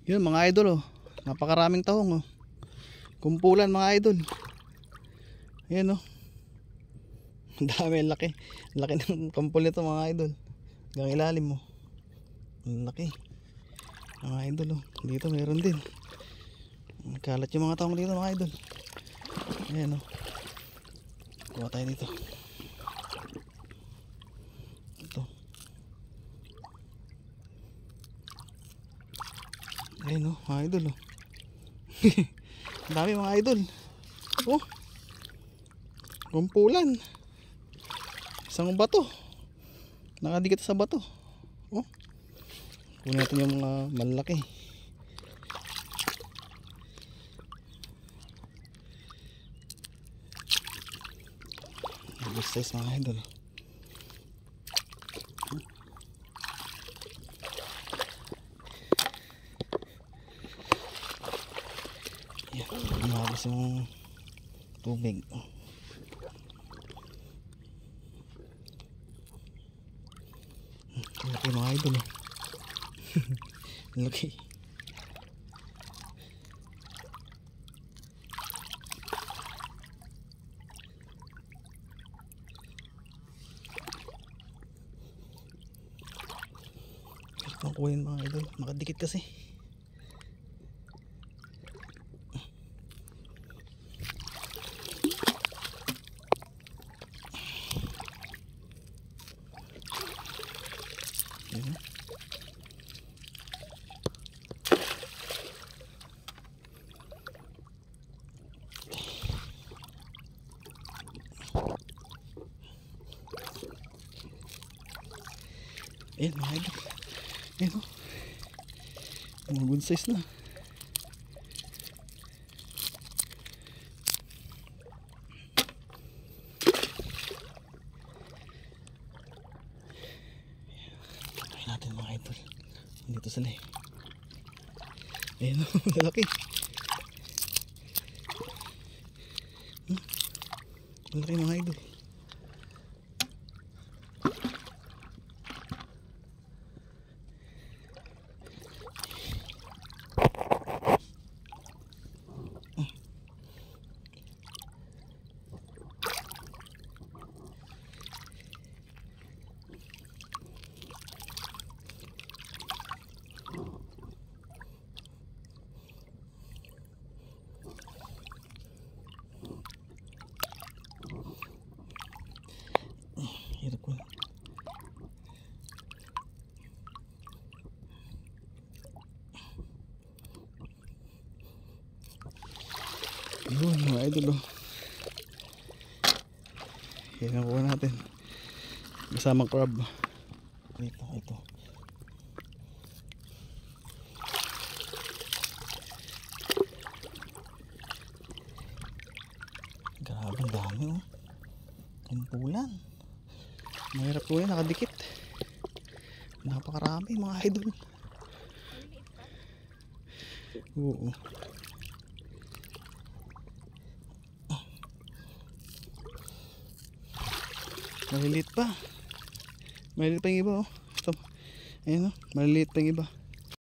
Yun mga idol oh. Napakaraming tahong oh. Kumpulan mga idol. Ayan oh. Ang dami, laki. Laki ng kumpul nito mga idol. Hanggang ilalim mo. Ang laki. Mga idol oh. Dito meron din. Kalat yung mga tahong dito mga idol. Ayan oh. Kuha tayo dito. Ito. Ayan oh mga idol oh. Ang dami mga idol. Oh. Kumpulan. Isang bato. Nakadikit sa bato. Oh. Kunin natin yung mga malaki. Big size mga idol. Yan, umabos yung tubig. Laki mga idol. Laki. Hirap ang kunin mga idol. Makadikit kasi. Ayan mga idol. Ayan o. Mga good size na. Ayan natin mga idol. Dito sila eh. Ayan o. Malaki. Malaki mga idol. Hirap ko. Yun mga idol oh. Yan ang kuha natin. Kasamang crab. Ito. Grabe ang dami oh. Kumpulan. Mahirap po yan, nakadikit. Napakarami mga idol. Oo. Maliliit pa. Maliliit pa yung iba oh. Ito. Ayan oh, maliliit pa yung iba.